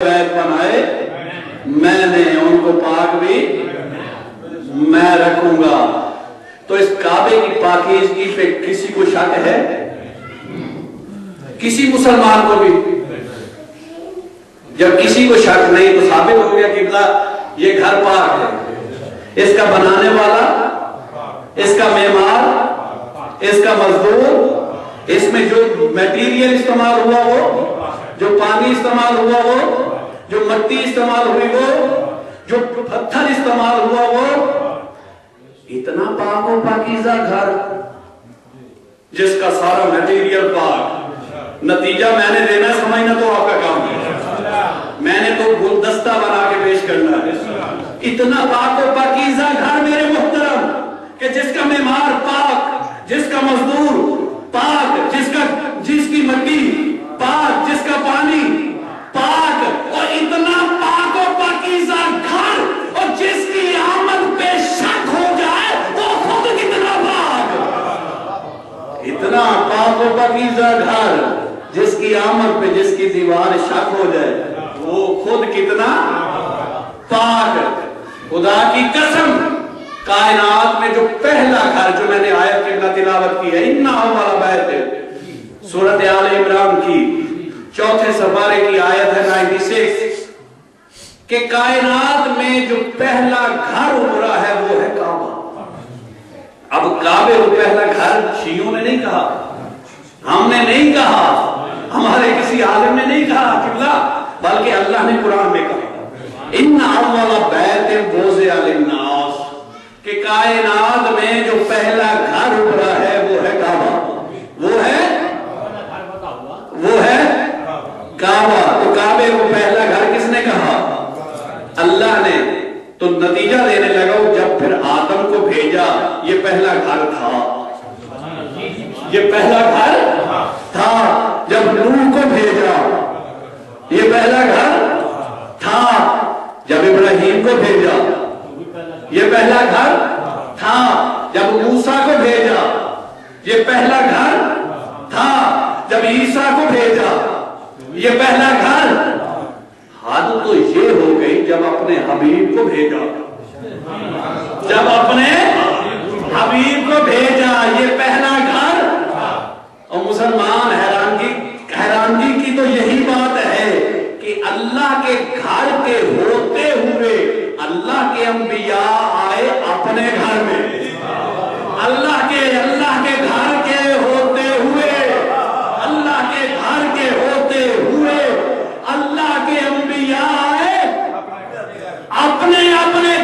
بیت بنائے میں نے، ان کو پاک بھی میں رکھوں گا۔ تو اس کعبے کی پاکیزگی پہ کسی کو شک ہے؟ کسی مسلمان کو بھی؟ جب کسی کو شک نہیں تو ثابت ہو گیا قبلہ یہ گھر پاک ہے، اس کا بنانے والا، اس کا معمار، اس کا مزدور، اس میں جو میٹیریل استعمال ہوا وہ، جو پانی استعمال ہوا وہ، جو مٹی استعمال ہوئی وہ، جو پتھر استعمال ہوا وہ، اتنا پاک و پاکیزہ گھر جس کا سارا میٹیریل پاک۔ نتیجہ میں نے دینا سمجھنا تو آپ کا کام ہے، میں نے تو گلدستہ بنا کے پیش کرنا ہے۔ اتنا پاک و پاکیزہ گھر میرے محترم کہ جس کا معمار پاک، جس کا مزدور پاک، جس کی مٹی پاک، جس کا پانی پاک، اور اتنا پاک و پاکیزہ گھر، اور جس کی آمد پہ شک ہو جائے وہ خود کتنا پاک۔ اتنا پاک و پاکیزہ گھر جس کی آمد پہ جس کی دیوار شک ہو جائے وہ خود کتنا پاک۔ خدا کی قسم، کائنات میں جو پہلا گھر جو میں نے آیت کی تلاوت کی ہے، اِنَّ أَوَّلَ بَيْتٍ، سورۃ آل عمران کی 4 سپارے کی آیت ہے 96، کہ کائنات میں جو پہلا گھر ابھرا ہے وہ ہے کعبہ۔ اب کعبے کو پہلا گھر شیعوں نے نہیں کہا، ہم نے نہیں کہا، ہمارے کسی عالم نے نہیں کہا قبلہ، بلکہ اللہ نے قرآن میں کہا اِنَّ أَوَّلَ بَيْتٍ وُضِعَ لِلنَّاسِ، کہ کائنات میں جو پہلا گھر ابھرا ہے وہ ہے کعبہ، وہ ہے کعبہ۔ تو کعبے کو پہلا گھر کس نے کہا؟ اللہ نے۔ تو نتیجہ دینے لگا جب پھر آدم کو بھیجا یہ پہلا گھر تھا، یہ پہلا گھر تھا۔ جب نوح کو بھیجا یہ پہلا گھر تھا، جب ابراہیم کو بھیجا یہ پہلا گھر تھا، جب موسیٰ کو بھیجا یہ پہلا گھر تھا، جب عیسیٰ کو بھیجا یہ پہلا گھر۔ حد تو یہ ہو گئی جب اپنے حبیب کو بھیجا، جب اپنے حبیب کو بھیجا یہ پہلا گھر۔ اور مسلمان حیرانگی کی تو یہی بات ہے کہ اللہ کے گھر کے ہوتے ہوئے اللہ کے انبیاء آئے اپنے گھر میں، اللہ کے گھر کے ہوتے ہوئے، اللہ کے گھر کے ہوتے ہوئے اللہ کے انبیاء آئے اپنے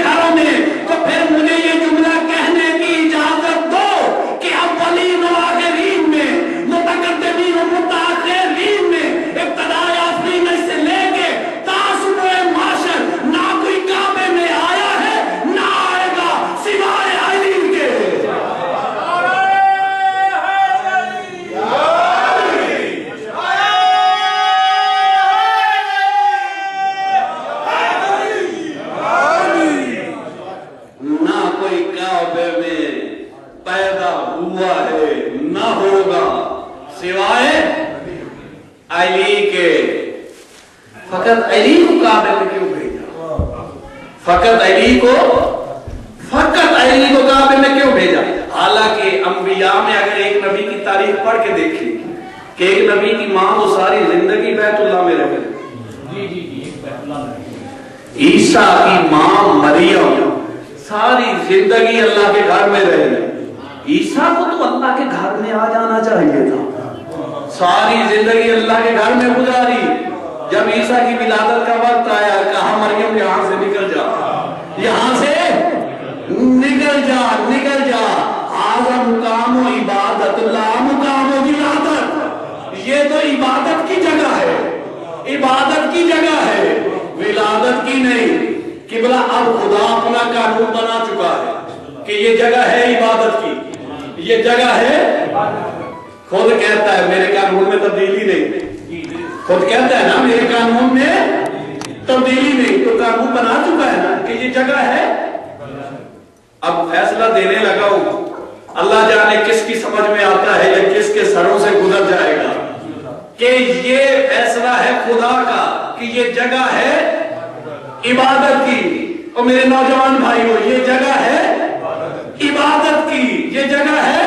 گھروں میں۔ تو پھر مجھے یہ جملہ کہنے کی اجازت دو کہ اولین و آخرین میں، متقدمین و متاخرین میں، ابتدائی آفرین سے لے کے تاسوع معاشر نہ کوئی کعبے میں آیا ہے نہ آئے گا سوائے علی کے۔ نہ کوئی کعبے میں پیدا ہوا ہے نہ ہوگا سوائے علی کے۔ فقط علی کو کعبے میں کیوں بھیجا؟ فقط علی کو کعبے میں کیوں بھیجا؟ حالانکہ انبیاء میں اگر ایک نبی کی تاریخ پڑھ کے دیکھیں کہ ایک نبی کی ماں وہ ساری زندگی بیت اللہ میں رہے، عیسیٰ کی ماں مریم ساری زندگی اللہ کے گھر میں رہے۔ عیسیٰ کو تو اللہ کے گھر میں آ جانا چاہیے تھا، ساری زندگی اللہ کے گھر میں گزاری۔ جب عیسیٰ کی ولادت کا وقت آیا کہا مریم یہاں سے نکل جا، یہاں سے نکل جا، آزا مقام و عبادت لا مقام و ولادت۔ یہ تو عبادت کی جگہ ہے، عبادت کی جگہ ہے، ولادت کی نہیں۔ قبلہ اب خدا اپنا قانون بنا چکا ہے کہ یہ جگہ ہے عبادت کی، یہ جگہ ہے، خود کہتا ہے میرے قانون میں تبدیلی نہیں، خود کہتا ہے نا میرے قانون میں تبدیلی نہیں، تو قانون بنا چکا ہے نا کہ یہ جگہ ہے۔ اب فیصلہ دینے لگا ہوں، اللہ جانے کس کی سمجھ میں آتا ہے یا کس کے سروں سے گزر جائے گا کہ یہ فیصلہ ہے خدا کا कि ये जगह है इबादत की। और मेरे नौजवान भाइयों, ये जगह है इबादत की, ये जगह है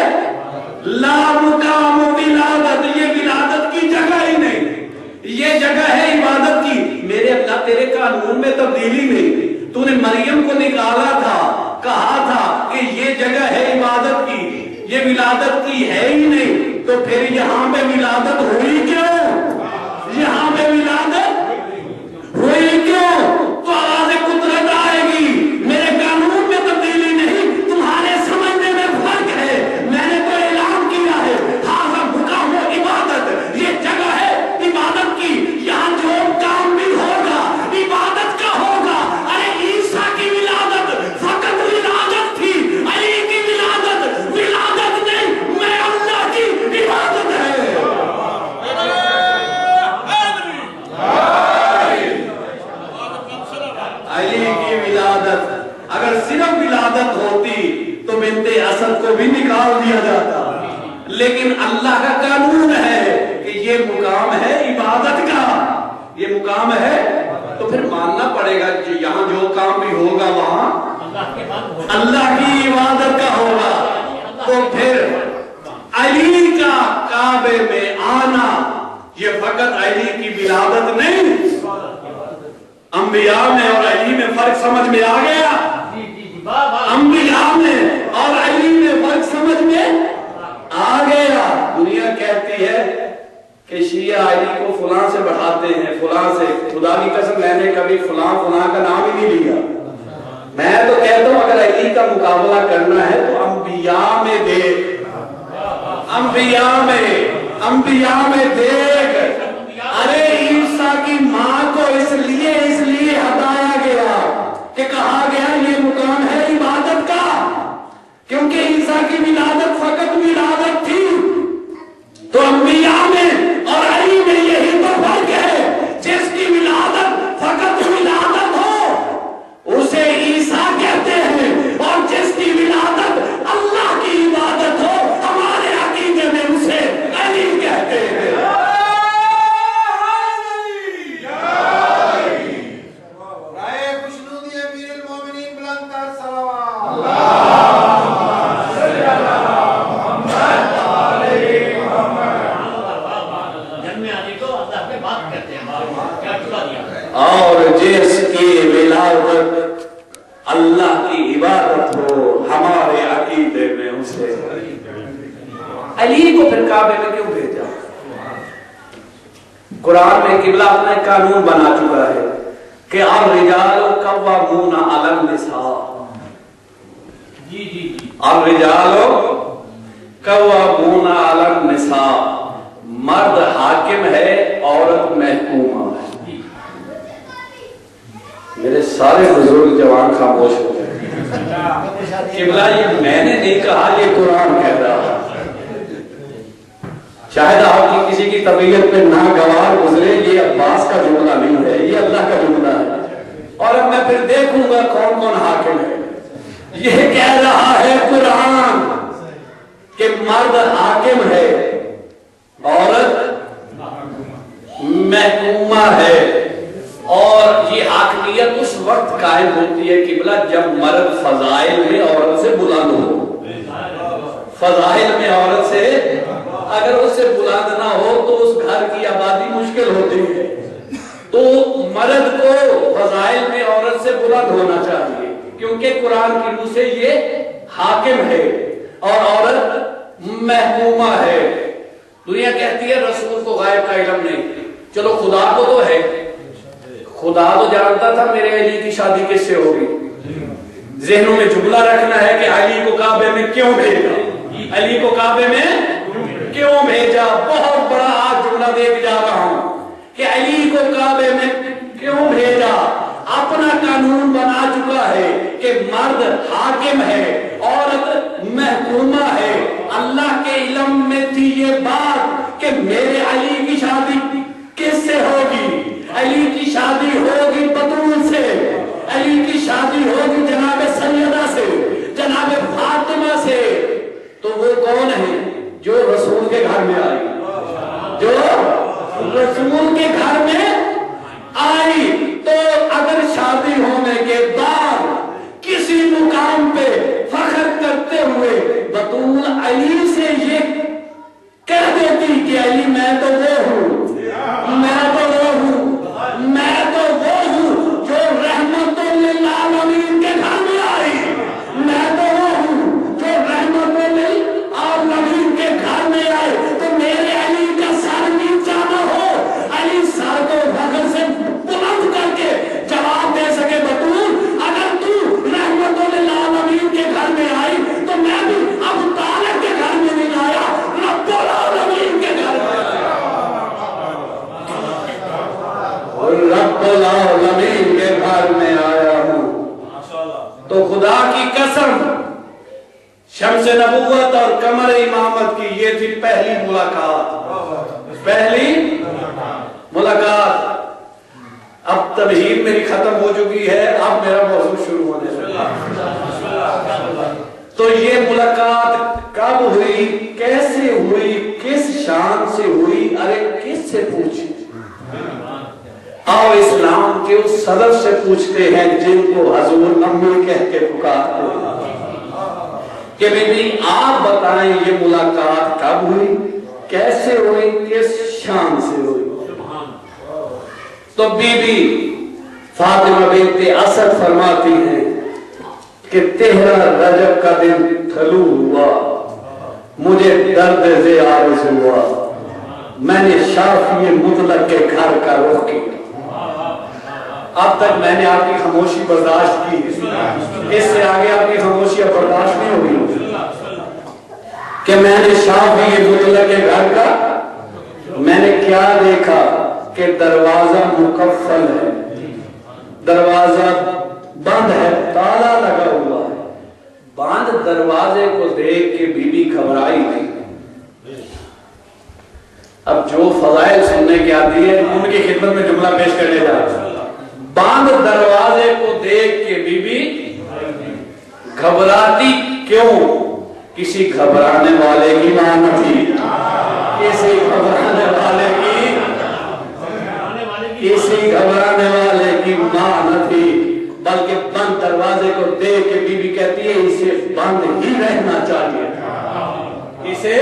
ला मुकाम विलादत, ये विलादत की जगह ही नहीं, ये जगह है इबादत की। मेरे अल्लाह तेरे कानून में तब्दीली नहीं, तूने मरियम को निकाला था, कहा था कि ये जगह है इबादत की, ये विलादत की है ही नहीं, तो फिर यहां पे विलादत हुई क्यों? यहां पे विलादत हुई क्यों? तो आवाज़ कुदरत आएगी, मेरे कानून में तब्दीली नहीं, तुम्हारे समझने में फर्क है। मैंने तो ऐलान किया है हाज़ा मुकाम इबादत, ये जगह है इबादत की, यहाँ जो काम भी होगा इबादत का होगा। अरे ईसा की विलादत फकत विलादत थी, अली की विलादत विलादत नहीं, मैं अल्लाह की इबादत है। अली की विलादत, अगर सिर्फ विलादत होती तो बिन्ते असद को भी निकाल दिया जाता, लेकिन अल्लाह का कानून है कि ये मुकाम है इबादत का, ये मुकाम है, तो फिर मानना पड़ेगा कि यहाँ जो काम भी होगा वहां अल्लाह की इबादत का होगा। तो फिर अली का काबे में आना ये फकत अली की विलादत नहीं, अंबिया में और अली में फर्क समझ में आ गया। अंबिया में और अली में फर्क समझ में आ गया। दुनिया कहती है कि शिया अली को फलां से बढ़ाते हैं, फलां से। खुदा की कसम मैंने कभी फलां का नाम ही नहीं लिया। मैं तो कहता हूं अगर अली का मुकाबला करना है तो अंबिया में देख, अंबिया में देख। अरे ईसा की माँ को इसलिए हटाया गया कि कहा गया ये मुकाम है इबादत का, क्योंकि ईसा की विलादत फकत विलादत थी। तो अंबिया में और अली में यही तो फर्क है, जिसकी विलादत फकत विलादत हो उसे ईसा कहते हैं, और जिसकी विलादत अल्लाह की इबादत हो हमारे अकीदे में उसे अली कहते हैं। और जिसकी विलादत अल्लाह की इबादत हो हमारे अकीदे में उसे अली को फिर काबे में क्यों भेजा? कुरान में किबला अपना कानून बना चुका है कि अर्रिजालु कव्वामूना अलन निसा, अर्रिजालु कव्वामूना अलन निसा, मर्द हाकिम है औरत महकूमा है। मेरे सारे बुजुर्ग जवान खामोश हो गए। किबला ये मैंने नहीं कहा, ये कुरान कह रहा। शायद आपकी किसी की तबीयत पे नागवार गुजरे, ये अब्बास का जुमला नहीं है, ये अल्लाह का जुमला है। और अब मैं फिर देखूंगा कौन कौन हाकिम है। ये कह रहा है कुरान कि मर्द हाकिम है, औरत महकूमा है। और ये हाकिमियत उस वक्त कायम होती है किबला जब मर्द फजाइल में औरत से बुलंद हो। फजाइल में औरत से अगर उससे बुलंद ना हो तो उस घर की आबादी मुश्किल होती है। तो मर्द को फजाइल में औरत से बुलंद होना चाहिए, क्योंकि कुरान की रूह से ये हाकिम है और औरत महकूमा है। दुनिया कहती है रसूल को गायब का इल्म नहीं। चलो खुदा को तो है, खुदा तो जानता था मेरे अली की शादी किससे होगी। ज़हनों में जुमला रखना है कि अली को काबे में क्यों भेजा, अली को काबे में क्यों भेजा। बहुत बड़ा आज जुमला देख जा रहा हूं कि अली को काबे में क्यों भेजा। अपना कानून बना चुका है कि मर्द हाकिम है, औरत महकूमा है। अल्लाह के इल्म में थी ये बात कि मेरे अली की शादी किससे होगी। अली की शादी होगी बतूल से, अली की शादी होगी जनाब सैयदा से, जनाब फातिमा से। तो वो कौन है जो रसूल के घर में आई, जो रसूल के घर में आलमीन के घर में आया हूं। तो खुदा की कसम, शम्स नबुव्वत और कमर इमामत की ये थी पहली मुलाकात, पहली मुलाकात। अब तबहीर मेरी खत्म हो चुकी है, अब मेरा मौजू शुरू होने लगा। तो ये मुलाकात कब हुई, कैसे हुई, किस शान से हुई, अरे किस से पूछी? आओ इस्लाम के उस सदर से पूछते हैं जिनको हजूर अम्मी कह के पुकारते हैं कि बीबी आप बताएं ये मुलाकात कब हुई, कैसे हुई, किस शान से हुई? तो बीबी फातिमा बिनते असद फरमाती हैं कि 13 रजब का दिन थलू हुआ, मुझे दर्द से आरज़ हुआ, मैंने शाफी मुतलक के घर का रुख किया। अब तक मैंने आपकी खामोशी बर्दाश्त की, इससे आगे आपकी खामोशियां बर्दाश्त नहीं होगी कि मैंने शाफी मुतलक के घर का, मैंने क्या देखा कि दरवाजा मुकफ्फल है, दरवाजा बंद है, ताला लगा हुआ है। बंद दरवाजे को देख के बीबी घबराई नहीं। अब जो फजाइल सुनने की आती है उनकी खिदमत में जुमला पेश करने जा रहा हूं। बंद दरवाजे को देख के बीबी घबराती क्यों? किसी घबराने वाले की मां न थी, किसी घबराने वाले की, किसी घबराने वाले की मां न थी, बल्कि बंद दरवाजे को देख के बीबी कहती है इसे बंद ही रहना चाहिए था, इसे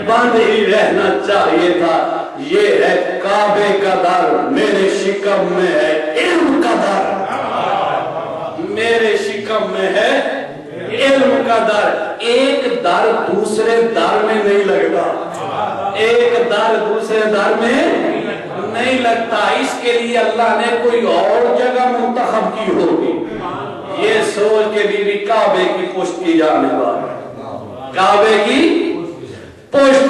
बंद ही रहना चाहिए था। ये है काबे का दर, मेरे शिकम में है इल्म का दर, मेरे शिकम में है इल्म का दर। एक दर दूसरे दर में नहीं लगता, एक दर दूसरे दर में नहीं लगता। इसके लिए अल्लाह ने कोई और जगह मुंतखब की होगी। ये सोच के बीबी काबे की पुष्ट की जाने वाली, काबे की पुष्ट